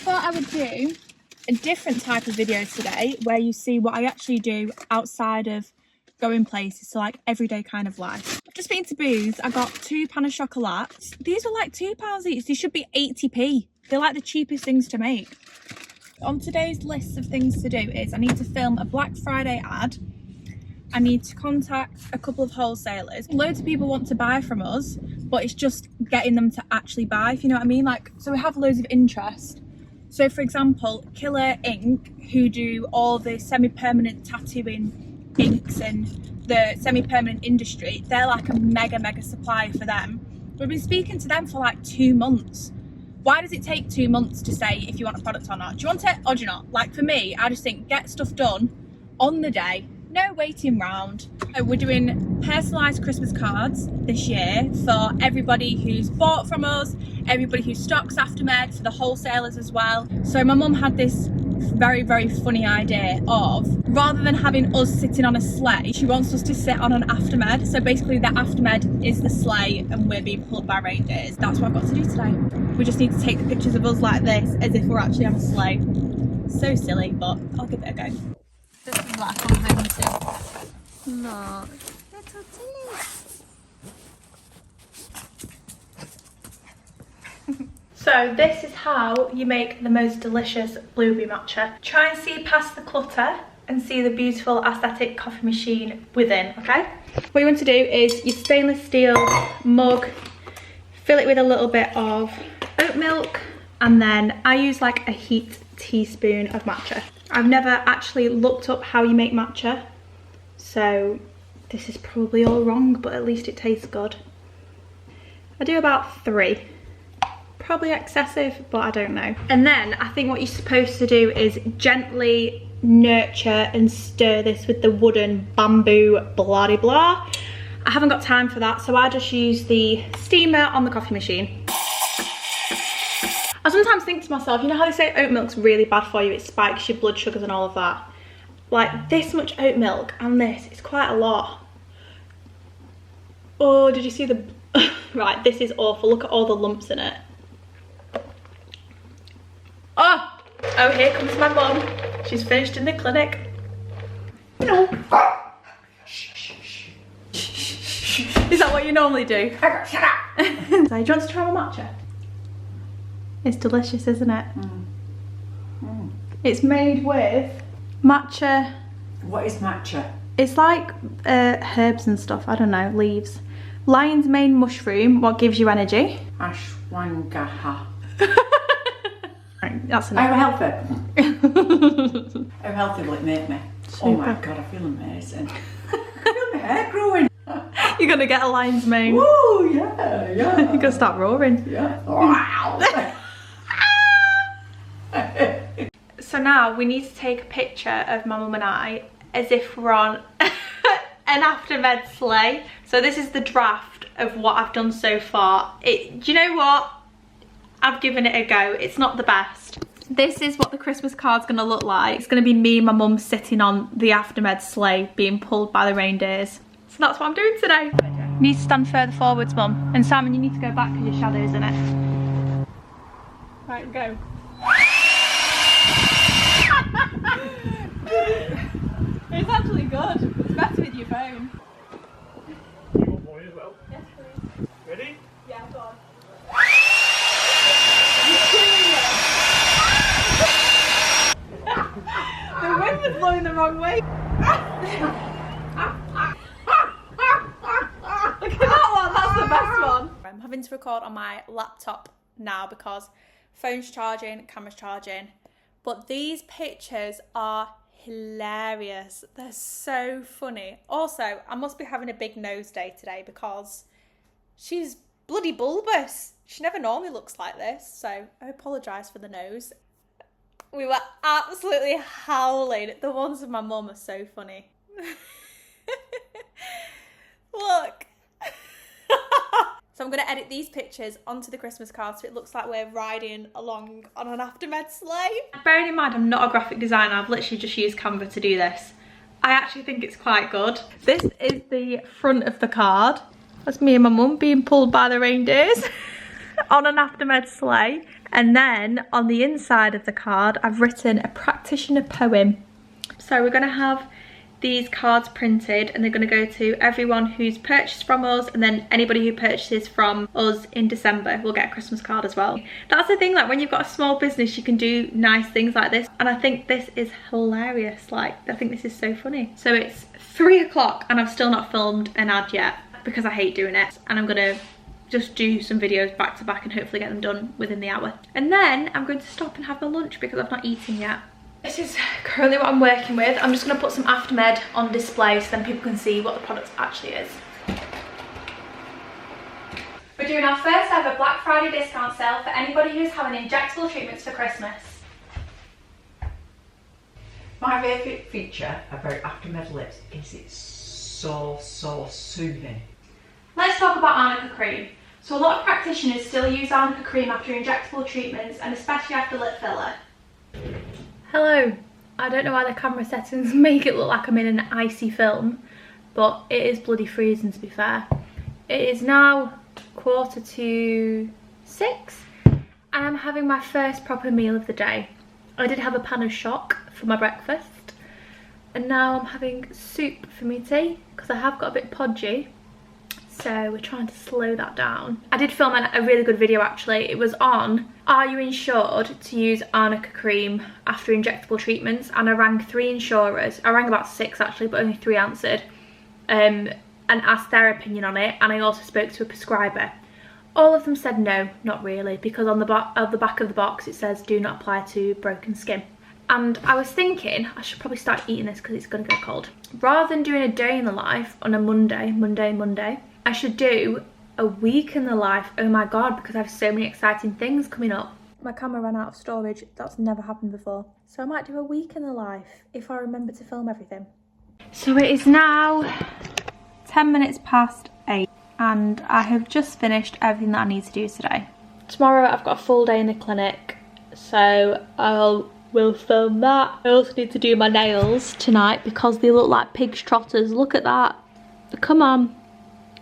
thought I would do a different type of video today where you see what I actually do outside of going places, so like everyday kind of life. I've just been to Booths, I got 2 pain of chocolates. These were like £2 each, these should be 80p. They're like the cheapest things to make. On today's list of things to do is I need to film a Black Friday ad. I need to contact a couple of wholesalers. Loads of people want to buy from us, but it's just getting them to actually buy, if you know what I mean. Like, so we have loads of interest. So for example, Killer Ink, who do all the semi-permanent tattooing inks and the semi-permanent industry, they're like a mega supplier for them. We've been speaking to them for like 2 months. Why does it take 2 months to say if you want a product or not? Do you want it or do you not? Like for me, I just think get stuff done on the day, no waiting round. We're doing personalised Christmas cards this year for everybody who's bought from us, everybody who stocks Aftermed, for the wholesalers as well. So my mum had this very funny idea of, rather than having us sitting on a sleigh, she wants us to sit on an Aftermed. So basically the Aftermed is the sleigh and we're being pulled by reindeers. That's what I've got to do today. We just need to take the pictures of us like this as if we're actually on a sleigh. So silly, but I'll give it a go. This is what I come home to. Look, little Tilly. So this is how you make the most delicious blueberry matcha. Try and see past the clutter and see the beautiful aesthetic coffee machine within, okay? What you want to do is your stainless steel mug, fill it with a little bit of oat milk, and then I use like a heaped teaspoon of matcha. I've never actually looked up how you make matcha, so this is probably all wrong, but at least it tastes good. I do about 3. Probably excessive, but I don't know. And then I think what you're supposed to do is gently nurture and stir this with the wooden bamboo blah blah. I haven't got time for that, so I just use the steamer on the coffee machine. I sometimes think to myself, you know how they say oat milk's really bad for you, it spikes your blood sugars and all of that. Like this much oat milk and this is quite a lot. Oh, did you see the... Right, this is awful, look at all the lumps in it. Oh, here comes my mum. She's finished in the clinic. No. Is that what you normally do? Shut up. So, do you want to try my matcha? It's delicious, isn't it? It's made with matcha. What is matcha? It's like herbs and stuff, I don't know, leaves. Lion's mane mushroom, what gives you energy? Ashwagandha. That's enough. I'm healthy. How healthy will it make me? Super. Oh my god, I feel amazing. I feel my hair growing. You're gonna get a lion's mane. Woo, yeah. You're gonna start roaring. Yeah. Wow. So now we need to take a picture of my mum and I as if we're on an Aftermed sleigh. So this is the draft of what I've done so far. Do you know what? I've given it a go. It's not the best. This is what the Christmas card's gonna look like. It's gonna be me and my mum sitting on the Aftermed sleigh being pulled by the reindeers. So that's what I'm doing today. You need to stand further forwards, Mum. And Simon, you need to go back because your shadow's in it. Right, go. It's actually good. It's better with your phone. You want one as well? Yes, please. Ready? Yeah, go on. The wind was blowing the wrong way. Look at that one, that's the best one. I'm having to record on my laptop now because phone's charging, camera's charging. But these pictures are hilarious. They're so funny. Also, I must be having a big nose day today because she's bloody bulbous. She never normally looks like this, so I apologise for the nose. We were absolutely howling. The ones of my mum are so funny. Look. So I'm going to edit these pictures onto the Christmas card so it looks like we're riding along on an Aftermed sleigh. Bearing in mind I'm not a graphic designer, I've literally just used Canva to do this. I actually think it's quite good. This is the front of the card. That's me and my mum being pulled by the reindeers on an Aftermed sleigh. And then on the inside of the card, I've written a practitioner poem. So we're gonna have these cards printed and they're going to go to everyone who's purchased from us, and then anybody who purchases from us in December will get a Christmas card as well. That's the thing, like when you've got a small business you can do nice things like this, and I think this is hilarious. Like I think this is so funny. So it's 3 o'clock and I've still not filmed an ad yet because I hate doing it, and I'm gonna just do some videos back to back and hopefully get them done within the hour. And then I'm going to stop and have my lunch because I've not eaten yet. This is currently what I'm working with. I'm just going to put some Aftermed on display so then people can see what the product actually is. We're doing our first ever Black Friday discount sale for anybody who's having injectable treatments for Christmas. My favourite feature about Aftermed lips is it's so soothing. Let's talk about arnica cream. So a lot of practitioners still use arnica cream after injectable treatments, and especially after lip filler. Hello. I don't know why the camera settings make it look like I'm in an icy film, but it is bloody freezing to be fair. It is now 6:15 and I'm having my first proper meal of the day. I did have a pan of shock for my breakfast, and now I'm having soup for my tea because I have got a bit podgy. So we're trying to slow that down. I did film a really good video actually. It was on, are you insured to use arnica cream after injectable treatments? And I rang 3 insurers. I rang about 6 actually, but only 3 answered. And asked their opinion on it. And I also spoke to a prescriber. All of them said no, not really, because on the back of the box it says do not apply to broken skin. And I was thinking I should probably start eating this because it's going to go cold. Rather than doing a day in the life on a Monday, I should do a week in the life. Oh my god, because I have so many exciting things coming up. My camera ran out of storage. That's never happened before. So I might do a week in the life if I remember to film everything. So it is now 10 minutes past 8 and I have just finished everything that I need to do today. Tomorrow I've got a full day in the clinic, so will film that. I also need to do my nails tonight because they look like pig's trotters. Look at that. Come on.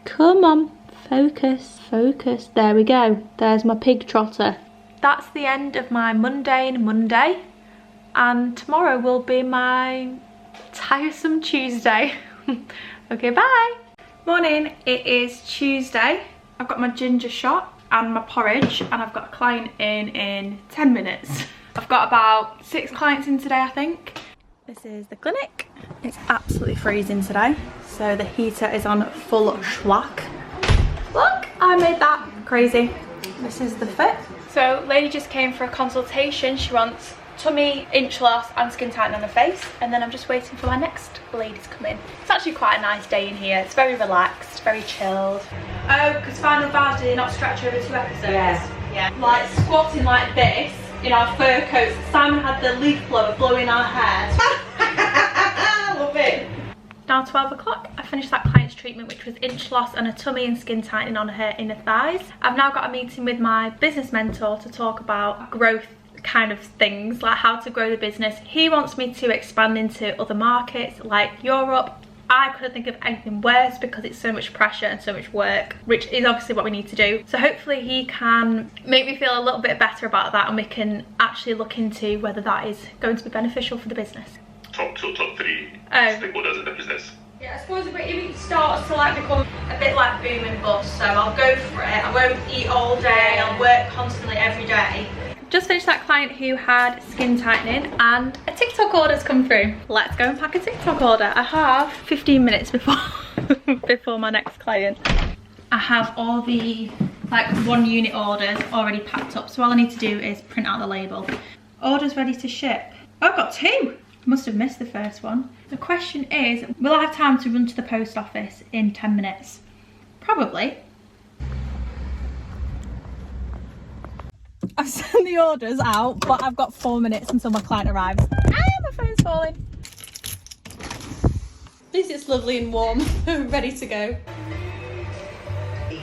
Come on, focus, focus. There we go. There's my pig trotter. That's the end of my mundane Monday, and tomorrow will be my tiresome Tuesday. Okay, bye. Morning, it is Tuesday. I've got my ginger shot and my porridge, and I've got a client in 10 minutes. I've got about 6 clients in today, I think. This is the clinic. It's absolutely freezing today, so the heater is on full schwack. Look, I made that crazy. This is the fit. So lady just came for a consultation. She wants tummy, inch loss and skin tightening on the face, and then I'm just waiting for my next lady to come in. It's actually quite a nice day in here. It's very relaxed, very chilled. Oh, because Final Bars did not stretch over 2 episodes. Yeah. Like squatting like this in our fur coats. Simon had the leaf blower blowing our hair. Love it. Now 12 o'clock, I finished that client's treatment, which was inch loss and a tummy and skin tightening on her inner thighs. I've now got a meeting with my business mentor to talk about growth kind of things, like how to grow the business. He wants me to expand into other markets like Europe. I couldn't think of anything worse because it's so much pressure and so much work, which is obviously what we need to do. So hopefully he can make me feel a little bit better about that, and we can actually look into whether that is going to be beneficial for the business. Top 3 stakeholders in the business. Yeah, I suppose if it starts to like become a bit like boom and bust, so I'll go for it. I won't eat all day, I'll work constantly every day. Just finished that client who had skin tightening, and a TikTok order's come through. Let's go and pack a TikTok order. I have 15 minutes before before my next client. I have all the like 1 unit orders already packed up, so all I need to do is print out the label. Orders ready to ship. Oh, I've got 2. Must have missed the first one. The question is, will I have time to run to the post office in 10 minutes? Probably. I've sent the orders out, but I've got 4 minutes until my client arrives. Ah, my phone's falling. At least it's lovely and warm, ready to go.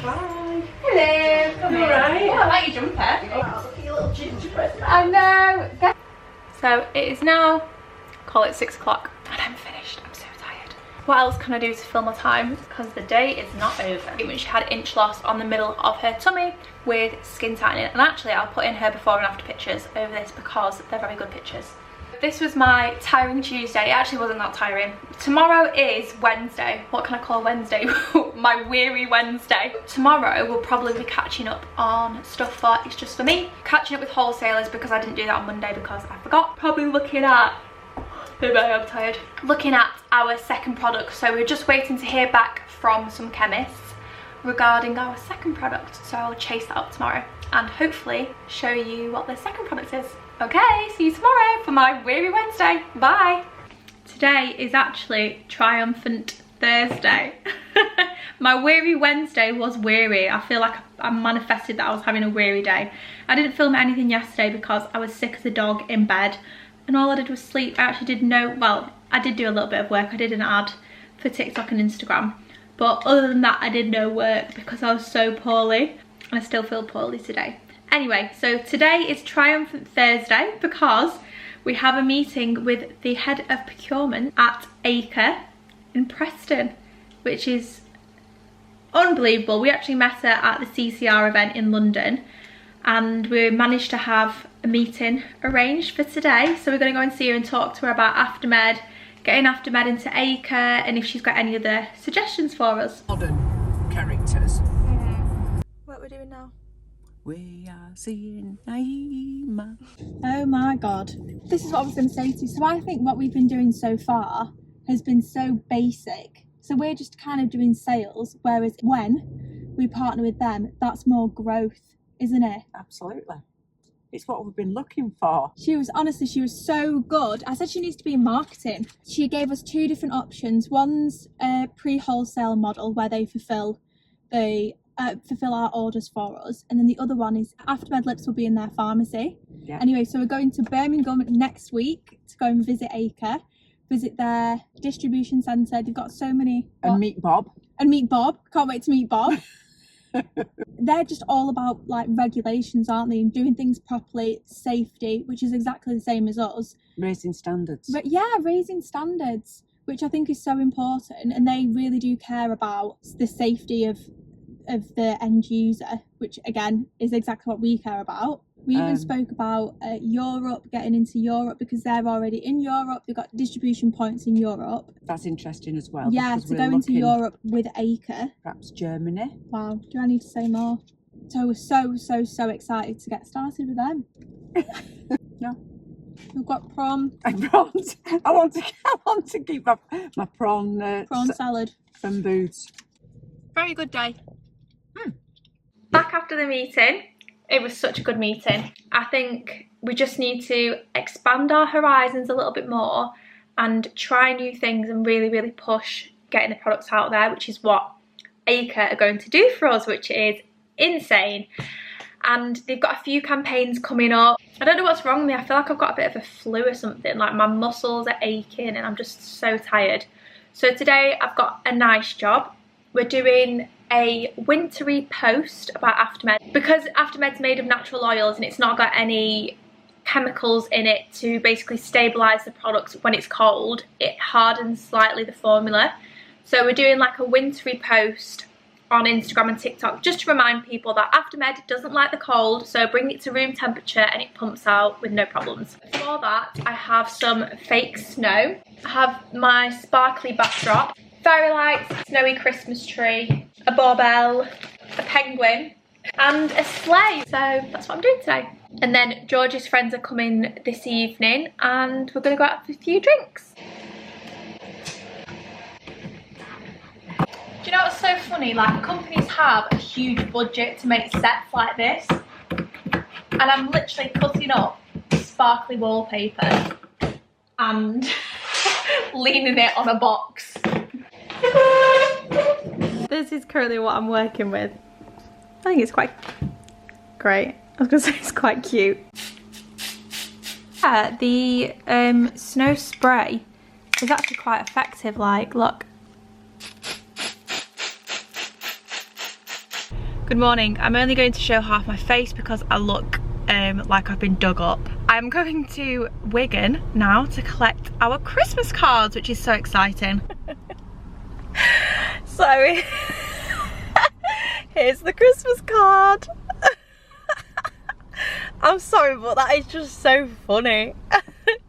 Hi. Hello. Come You alright? Oh, I like your jumper. Oh, look at your little gingerbread. I know. So it is now, call it 6 o'clock, and I'm finished. I'm so tired. What else can I do to fill my time? Because the day is not over. When she had inch loss on the middle of her tummy with skin tightening. And actually I'll put in her before and after pictures over this because they're very good pictures. This was my tiring Tuesday. It actually wasn't that tiring. Tomorrow is Wednesday. What can I call Wednesday? My weary Wednesday. Tomorrow we'll probably be catching up on stuff for It's Just For Me. Catching up with wholesalers because I didn't do that on Monday because I forgot. Probably looking at, maybe I'm tired. Looking at our second product. So we're just waiting to hear back from some chemists regarding our second product. So I'll chase that up tomorrow and hopefully show you what the second product is. Okay, see you tomorrow for my weary Wednesday. Bye. Today is actually Triumphant Thursday. My weary Wednesday was weary. I feel like I manifested that I was having a weary day. I didn't film anything yesterday because I was sick as a dog in bed and all I did was sleep. I actually I did do a little bit of work. I did an ad for TikTok and Instagram. But other than that, I did no work because I was so poorly. And I still feel poorly today. Anyway, so today is Triumphant Thursday because we have a meeting with the head of procurement at Acre in Preston, which is unbelievable. We actually met her at the CCR event in London and we managed to have a meeting arranged for today. So we're going to go and see her and talk to her about Aftermed, getting Aftermed into Acre, and if she's got any other suggestions for us. Modern characters. What we're doing now? We are seeing Naima. Oh my god. This is what I was going to say to you. So I think what we've been doing so far has been so basic. So we're just kind of doing sales, whereas when we partner with them, that's more growth, isn't it? Absolutely. It's what we've been looking for. She was so good. I said she needs to be in marketing. She gave us two different options. One's a pre-wholesale model where they fulfill our orders for us, and then the other one is Aftermed Lips will be in their pharmacy. Yeah. Anyway, so we're going to Birmingham next week to go and visit Acre, visit their distribution centre. They've got so many. And meet Bob. Can't wait to meet Bob. They're just all about like regulations, aren't they, and doing things properly, safety, which is exactly the same as us. Raising standards. But yeah, raising standards, which I think is so important, and they really do care about the safety of the end user, which again is exactly what we care about. We even spoke about Europe, getting into Europe because they're already in Europe. They've got distribution points in Europe. That's interesting as well. Yeah, to go into Europe with Acre. Perhaps Germany. Wow, do I need to say more? So we're so excited to get started with them. No. We've got prawns. Prawns. I want to keep my prawn Salad from Boots. Very good day. Back after the meeting. It was such a good meeting. I think we just need to expand our horizons a little bit more and try new things and really push getting the products out there, which is what Acre are going to do for us, which is insane. And they've got a few campaigns coming up. I don't know what's wrong with me. I feel like I've got a bit of a flu or something. Like my muscles are aching and I'm just so tired. So today I've got a nice job. We're doing a wintry post about Aftermed. Because Aftermed's made of natural oils and it's not got any chemicals in it to basically stabilise the product when it's cold, it hardens slightly the formula. So we're doing like a wintry post on Instagram and TikTok just to remind people that Aftermed doesn't like the cold, so bring it to room temperature and it pumps out with no problems. For that I have some fake snow. I have my sparkly backdrop, fairy lights, snowy Christmas tree, a barbell, a penguin and a sleigh. So that's what I'm doing today. And then George's friends are coming this evening and we're going to go out for a few drinks. Do you know what's so funny? Like companies have a huge budget to make sets like this and I'm literally cutting up sparkly wallpaper and leaning it on a box. This is currently what I'm working with. I think it's quite great. I was gonna say it's quite cute. Yeah, the snow spray is actually quite effective. Like, look. Good morning. I'm only going to show half my face because I look like I've been dug up. I'm going to Wigan now to collect our Christmas cards, which is so exciting. So here's the Christmas card. I'm sorry, but that is just so funny.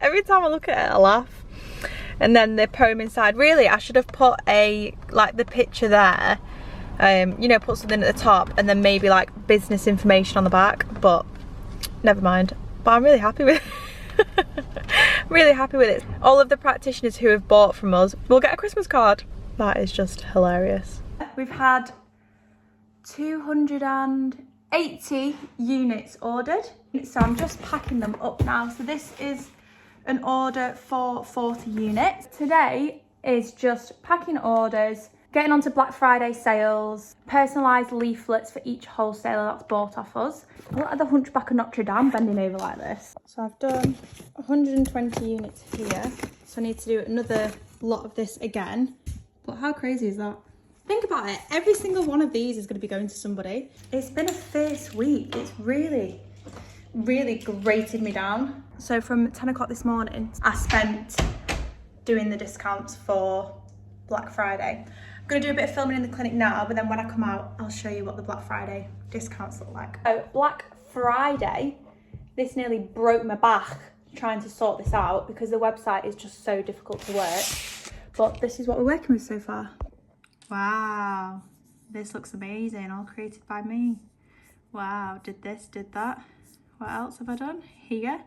Every time I look at it, I laugh. And then the poem inside. Really, I should have put like the picture there. You know, put something at the top and then maybe like business information on the back, but never mind. But I'm really happy with it. Really happy with it. All of the practitioners who have bought from us will get a Christmas card. That is just hilarious. We've had 280 units ordered, so I'm just packing them up now. So this is an order for 40 units. Today is just packing orders, getting onto Black Friday sales, personalised leaflets for each wholesaler that's bought off us. I look like the Hunchback of Notre Dame bending over like this. So I've done 120 units here, so I need to do another lot of this again. But how crazy is that? Think about it, every single one of these is going to be going to somebody. It's been a fierce week. It's really grated me down. So from 10 o'clock this morning, I spent doing the discounts for Black Friday. I'm going to do a bit of filming in the clinic now, but then when I come out, I'll show you what the Black Friday discounts look like. So Black Friday, this nearly broke my back trying to sort this out because the website is just so difficult to work. But this is what we're working with so far. Wow, this looks amazing, all created by me. Wow, did this, did that. What else have I done? Here.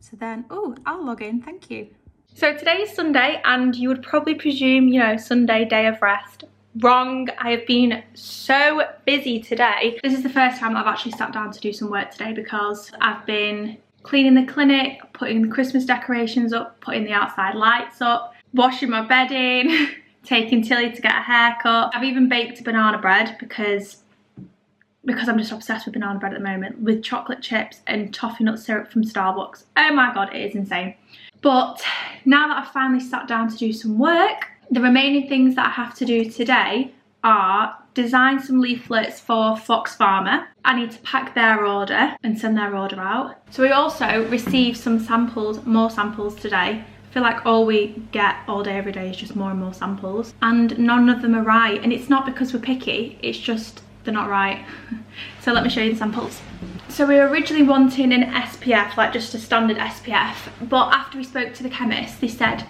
So then, oh, I'll log in, thank you. So today is Sunday and you would probably presume, you know, Sunday, day of rest. Wrong, I have been so busy today. This is the first time I've actually sat down to do some work today because I've been cleaning the clinic, putting the Christmas decorations up, putting the outside lights up, washing my bedding, taking Tilly to get a haircut. I've even baked banana bread because I'm just obsessed with banana bread at the moment, with chocolate chips and toffee nut syrup from Starbucks. Oh my god, it is insane. But now that I've finally sat down to do some work, the remaining things that I have to do today are design some leaflets for Fox Farmer. I need to pack their order and send their order out. So we also received some samples, more samples today. I feel like all we get all day every day is just more and more samples, and none of them are right. And it's not because we're picky, it's just they're not right. So let me show you the samples. So we were originally wanting an SPF, like just a standard SPF, but after we spoke to the chemist, they said,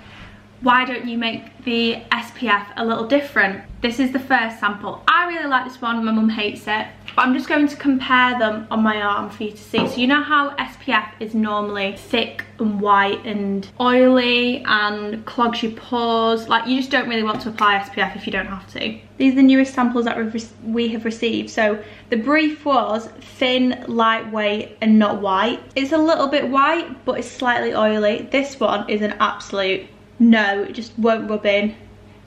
why don't you make the SPF a little different? This is the first sample. I really like this one, my mum hates it, but I'm just going to compare them on my arm for you to see. So you know how SPF is normally thick and white and oily and clogs your pores? Like, you just don't really want to apply SPF if you don't have to. These are the newest samples that we have received. So the brief was thin, lightweight and not white. It's a little bit white, but it's slightly oily. This one is an absolute no, it just won't rub in.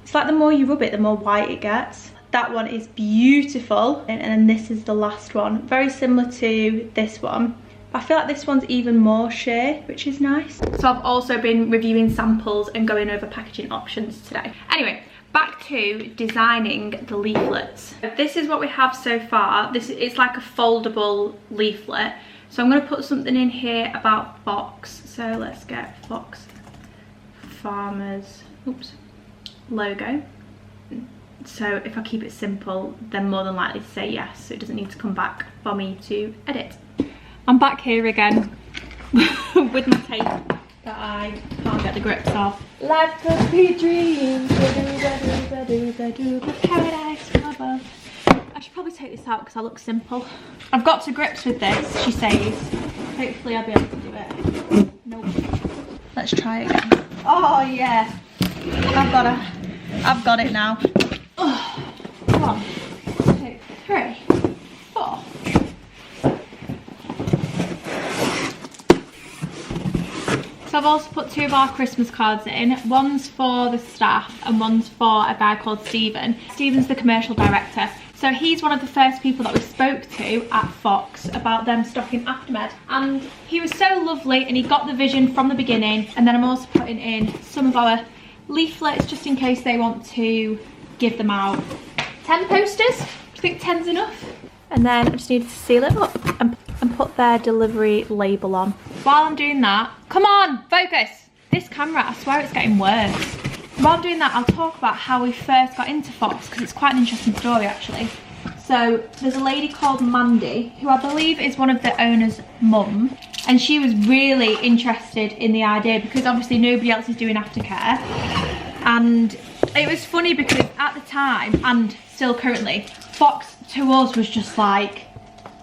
It's like the more you rub it, the more white it gets. That one is beautiful, and then this is the last one. Very similar to this one. I feel like this one's even more sheer, which is nice. So I've also been reviewing samples and going over packaging options today. Anyway, back to designing the leaflets. This is what we have so far. This is like a foldable leaflet. So I'm gonna put something in here about Fox. So let's get Fox Farmer's logo. So if I keep it simple, they're more than likely to say yes, so it doesn't need to come back for me to edit. I'm back here again with my tape that I can't get the grips off. Life could be dreams, paradise above. I should probably take this out because I look simple. I've got to grips with this, she says. Hopefully I'll be able to do it. Nope. Let's try it again. Oh yeah, I've got it now. Oh, 1, 2, 3, 4. So I've also put 2 of our Christmas cards in. One's for the staff and one's for a guy called Stephen. Stephen's the commercial director. So he's one of the first people that we spoke to at Fox about them stocking Aftermed. And he was so lovely and he got the vision from the beginning. And then I'm also putting in some of our leaflets just in case they want to give them out. 10 posters. Do you think 10's enough? And then I just needed to seal it up and put their delivery label on. While I'm doing that, come on, focus. This camera, I swear it's getting worse. while I'm doing that, I'll talk about how we first got into Fox, because it's quite an interesting story actually. So there's a lady called Mandy, who I believe is one of the owner's mum, and she was really interested in the idea because obviously nobody else is doing aftercare. And it was funny because at the time, and still currently, Fox to us was just like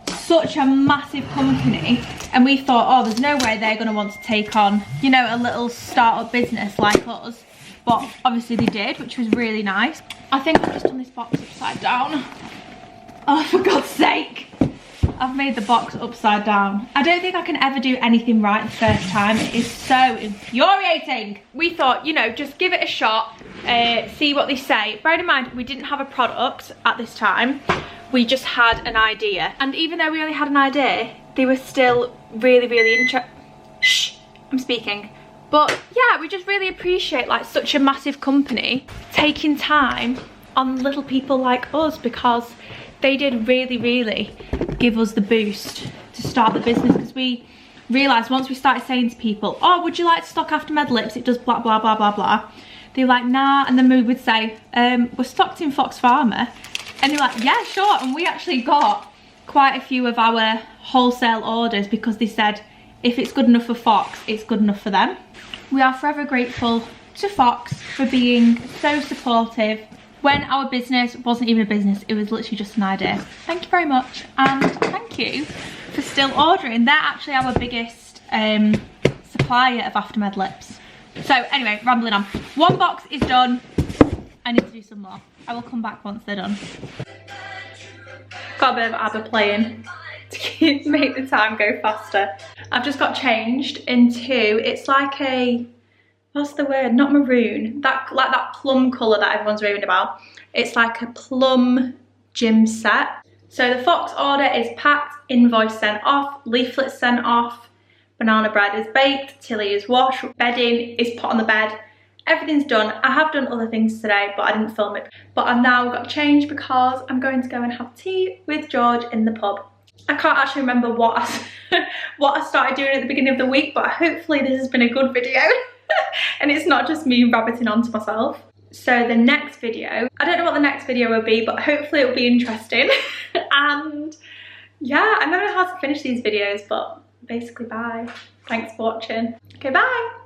such a massive company, and we thought, oh, there's no way they're going to want to take on, you know, a little startup business like us. But obviously they did, which was really nice. I think I've just done this box upside down. Oh, for God's sake. I've made the box upside down. I don't think I can ever do anything right the first time. It is so infuriating. We thought, you know, just give it a shot, see what they say. Bear in mind, we didn't have a product at this time. We just had an idea. And even though we only had an idea, they were still really, really interested. Shh, I'm speaking. But yeah, we just really appreciate like such a massive company taking time on little people like us, because they did really, really give us the boost to start the business, because we realised once we started saying to people, oh, would you like to stock Aftermed Lips? It does blah, blah, blah, blah, blah. They were like, nah. And then we would say, we're stocked in Fox Pharma. And they're like, yeah, sure. And we actually got quite a few of our wholesale orders because they said, if it's good enough for Fox, it's good enough for them. We are forever grateful to Fox for being so supportive when our business wasn't even a business, it was literally just an idea. Thank you very much, and thank you for still ordering. They're actually our biggest supplier of Aftermed Lips. So anyway, rambling on. One box is done. I need to do some more. I will come back once they're done. Got a bit of ABBA playing to make the time go faster. I've just got changed into, it's like a, what's the word? Not maroon. That, like that plum colour that everyone's raving about. It's like a plum gym set. So the Fox order is packed, invoice sent off, leaflets sent off, banana bread is baked, Tilly is washed, bedding is put on the bed. Everything's done. I have done other things today, but I didn't film it. But I've now got changed because I'm going to go and have tea with George in the pub. I can't actually remember what I started doing at the beginning of the week, but hopefully this has been a good video. And it's not just me rabbiting onto myself. So the next video, I don't know what the next video will be, but hopefully it will be interesting. And yeah, I don't know how to finish these videos, but basically bye. Thanks for watching. Okay, bye.